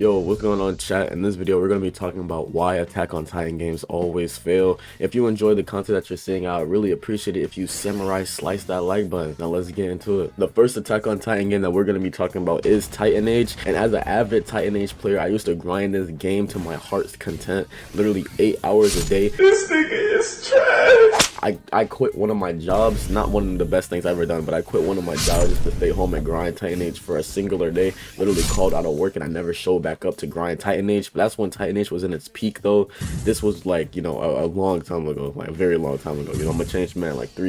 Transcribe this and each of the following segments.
Yo, what's going on, chat? In this video, we're going to be talking about why Attack on Titan games always fail. If you enjoy the content that you're seeing, I would really appreciate it if you samurai slice that like button. Now let's get into it. The first Attack on Titan game that we're going to be talking about is titanage. And as an avid titanage player, I used to grind this game to my heart's content, literally 8 hours a day. This nigga is trash. I quit one of my jobs, not one of the best things I've ever done, but I quit one of my jobs just to stay home and grind titanage for a singular day. Literally called out of work and I never showed back up to grind titanage. But that's when titanage was in its peak though. This was like, you know, a long time ago, like a very long time ago. You know, I'm a changed man like 4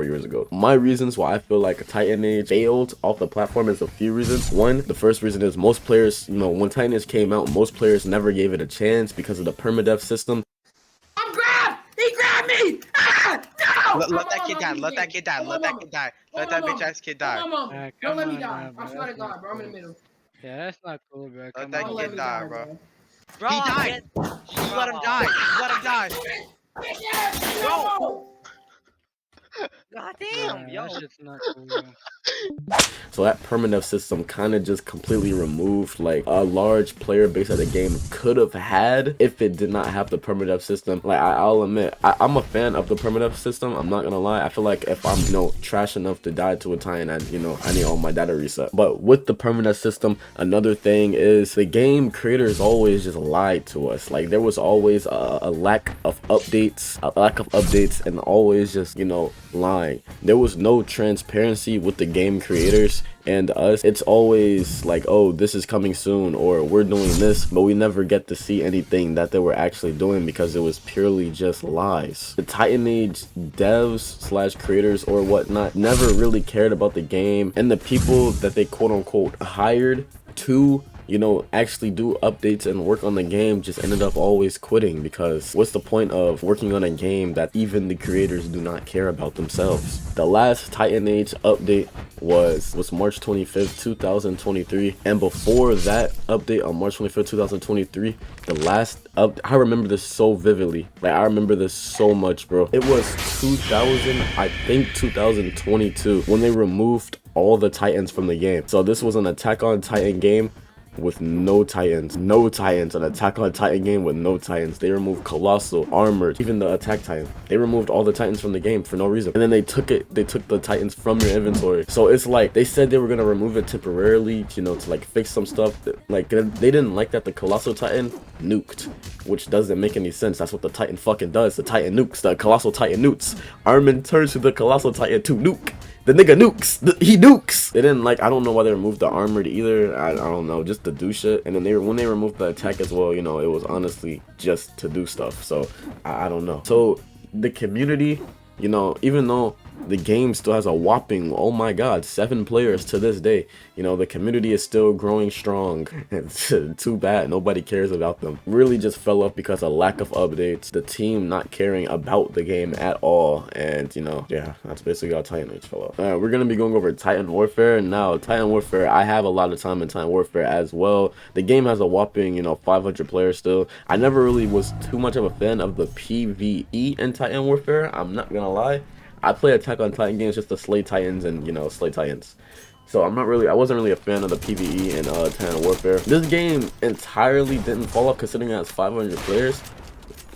years ago. My reasons why I feel like titanage failed off the platform is a few reasons. One, the first reason is most players, you know, when titanage came out, most players never gave it a chance because of the permadeath system. I'm grabbed! He grabbed me! Ah! No! Let that kid die. Let that kid die. Let that kid die. Let that bitch ass kid die. Don't let me die. I swear to God, bro. I'm in the middle. Yeah, that's not cool, bro. Let that kid die, bro. Bro, He died. You let him die. You let him die. No! God damn, yo. That shit's not cool, bro. So that permadeath system kind of just completely removed like a large player base that the game could have had if it did not have the permadeath system. Like I'll admit, I'm a fan of the permadeath system. I'm not gonna lie. I feel like if I'm, you know, trash enough to die to a Titan, and you know, I need all my data reset. But with the permadeath system, another thing is the game creators always just lied to us. Like there was always a lack of updates, and always just, you know, lying. There was no transparency with the game creators and us. It's always like, oh, this is coming soon, or we're doing this, but we never get to see anything that they were actually doing because it was purely just lies. The titanage devs slash creators or whatnot never really cared about the game, and the people that they quote unquote hired to, you know, actually do updates and work on the game just ended up always quitting, because what's the point of working on a game that even the creators do not care about themselves? The last titanage update was March 25th 2023, and before that update on March 25th 2023, the last I remember this so vividly. Like I remember this so much, bro. It was 2022 when they removed all the titans from the game. So this was an Attack on Titan game with no titans, an Attack on Titan game with no titans. They removed colossal, armored, even the attack titan. They removed all the titans from the game for no reason, and then they took the titans from your inventory. So it's like they said they were gonna remove it temporarily, you know, to like fix some stuff. Like they didn't like that the colossal titan nuked, which doesn't make any sense. That's what the titan fucking does. The titan nukes, the colossal titan nukes. Armin turns to the colossal titan to nuke. The nigga nukes. He nukes. They didn't like, I don't know why they removed the armored either. I don't know, just to do shit. And then when they removed the attack as well, you know, it was honestly just to do stuff. So I don't know. So the community, you know, even though the game still has a whopping, oh my god, 7 players to this day, you know, the community is still growing strong. It's too bad nobody cares about them. Really just fell off because of lack of updates, the team not caring about the game at all, and you know, yeah, that's basically how titanage fell off. We're gonna be going over Titan Warfare now. Titan Warfare, I have a lot of time in Titan Warfare as well. The game has a whopping, you know, 500 players still. I never really was too much of a fan of the PvE in Titan Warfare, I'm not gonna lie. I play Attack on Titan games just to slay titans and, you know, slay titans. So I wasn't really a fan of the PvE in Titan Warfare. This game entirely didn't fall off considering it has 500 players,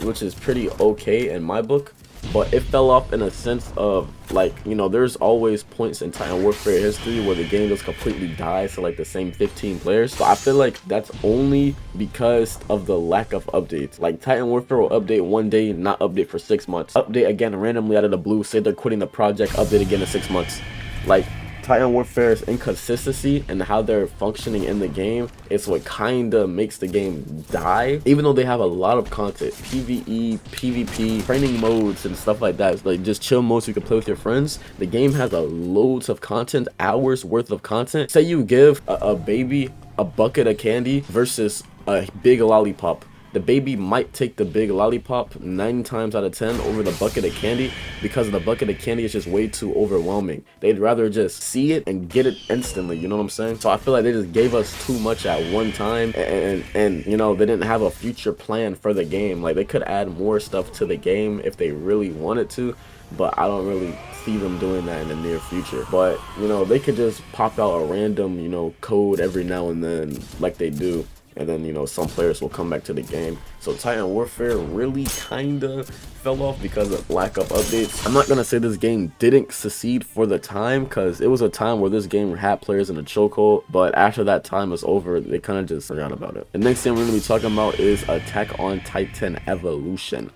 which is pretty okay in my book. But it fell off in a sense of, like, you know, there's always points in Titan Warfare history where the game just completely dies to like the same 15 players. So I feel like that's only because of the lack of updates. Like Titan Warfare will update one day, not update for 6 months. Update again randomly out of the blue, say they're quitting the project, update again in 6 months. Like Titan Warfare's inconsistency and how they're functioning in the game is what kinda makes the game die. Even though they have a lot of content, PvE, PvP, training modes and stuff like that, it's like just chill modes you can play with your friends. The game has a loads of content, hours worth of content. Say you give a baby a bucket of candy versus a big lollipop. The baby might take the big lollipop 9 times out of 10 over the bucket of candy, because the bucket of candy is just way too overwhelming. They'd rather just see it and get it instantly, you know what I'm saying? So I feel like they just gave us too much at one time, and you know, they didn't have a future plan for the game. Like they could add more stuff to the game if they really wanted to, but I don't really see them doing that in the near future. But you know, they could just pop out a random, you know, code every now and then like they do. and then, you know, some players will come back to the game. So Titan Warfare really kinda fell off because of lack of updates. I'm not gonna say this game didn't succeed for the time, because it was a time where this game had players in a chokehold, but after that time was over, they kind of just forgot about it. The next thing we're gonna be talking about is Attack on Titan Evolution.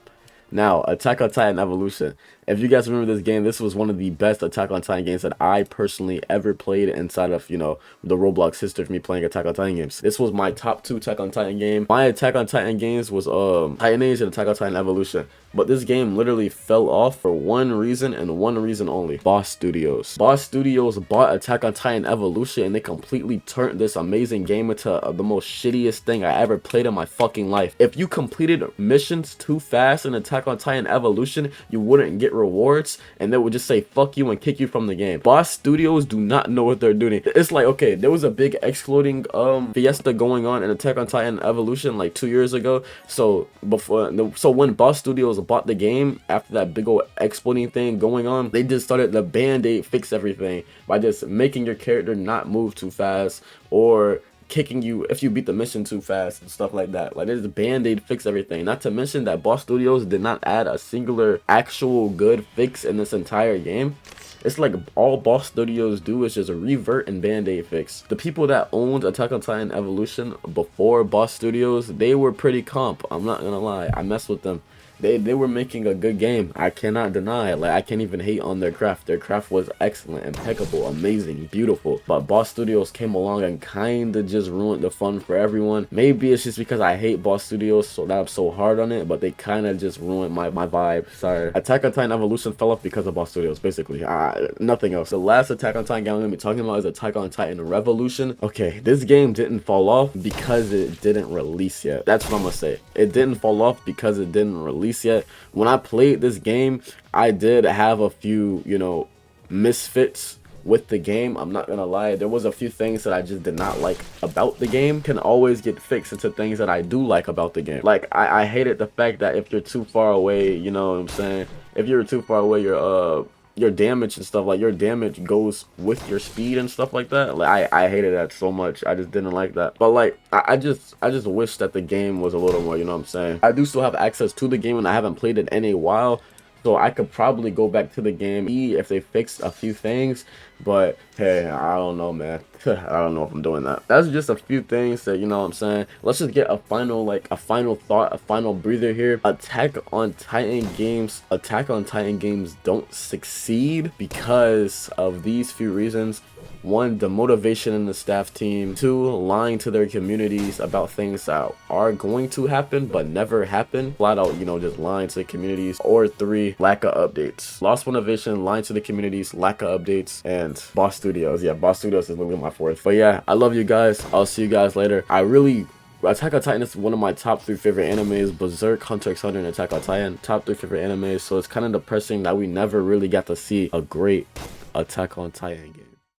Now, Attack on Titan Evolution. If you guys remember this game, this was one of the best Attack on Titan games that I personally ever played inside of, you know, the Roblox history for me playing Attack on Titan games. This was my top 2 Attack on Titan game. My Attack on Titan games was titanage and Attack on Titan Evolution. But this game literally fell off for one reason and one reason only. Boss Studios. Boss Studios bought Attack on Titan Evolution and they completely turned this amazing game into the most shittiest thing I ever played in my fucking life. If you completed missions too fast in Attack on Titan Evolution, you wouldn't get rewards, and they would just say fuck you and kick you from the game. Boss Studios do not know what they're doing. It's like, okay, there was a big exploding fiesta going on in Attack on Titan Evolution like 2 years ago. So when Boss Studios bought the game, after that big old exploding thing going on, they just started the band-aid fix everything by just making your character not move too fast, or kicking you if you beat the mission too fast and stuff like that. Like, there's a band-aid fix everything. Not to mention that Boss Studios did not add a singular actual good fix in this entire game. It's like all Boss Studios do is just revert and band-aid fix. The people that owned Attack on Titan Evolution before Boss Studios, they were pretty comp. I'm not gonna lie, I messed with them. They were making a good game. I cannot deny it. Like, I can't even hate on their craft. Their craft was excellent, impeccable, amazing, beautiful. But Boss Studios came along and kind of just ruined the fun for everyone. Maybe it's just because I hate Boss Studios, so that I'm so hard on it, but they kind of just ruined my vibe. Sorry. Attack on Titan Evolution fell off because of Boss Studios, basically. Nothing else. The last Attack on Titan game I'm going to be talking about is Attack on Titan Revolution. Okay, this game didn't fall off because it didn't release yet. That's what I'm going to say. It didn't fall off because it didn't release yet. When I played this game, I did have a few, you know, misfits with the game. I'm not gonna lie, there was a few things that I just did not like about the game. Can always get fixed into things that I do like about the game. Like, I hated the fact that if you're too far away, you know what I'm saying, if you're too far away, your damage and stuff, like your damage goes with your speed and stuff like that. Like, I hated that so much. I just didn't like that. But like, I just wish that the game was a little more, you know what I'm saying. I do still have access to the game and I haven't played it in a while, so I could probably go back to the game, see if they fixed a few things. But hey, I don't know, man. I don't know if I'm doing that. That's just a few things that, you know what I'm saying. Let's just get a final thought, a final breather here. Attack on Titan games don't succeed because of these few reasons. 1, the motivation in the staff team. 2, lying to their communities about things that are going to happen but never happen. Flat out, you know, just lying to the communities. Or 3, lack of updates. Lost motivation, lying to the communities, lack of updates, and Boss Studios. Yeah, Boss Studios is literally my 4th. But yeah, I love you guys. I'll see you guys later. Attack on Titan is one of my top 3 favorite animes. Berserk, Hunter x Hunter, and Attack on Titan, top 3 favorite animes. So it's kind of depressing that we never really got to see a great Attack on Titan game.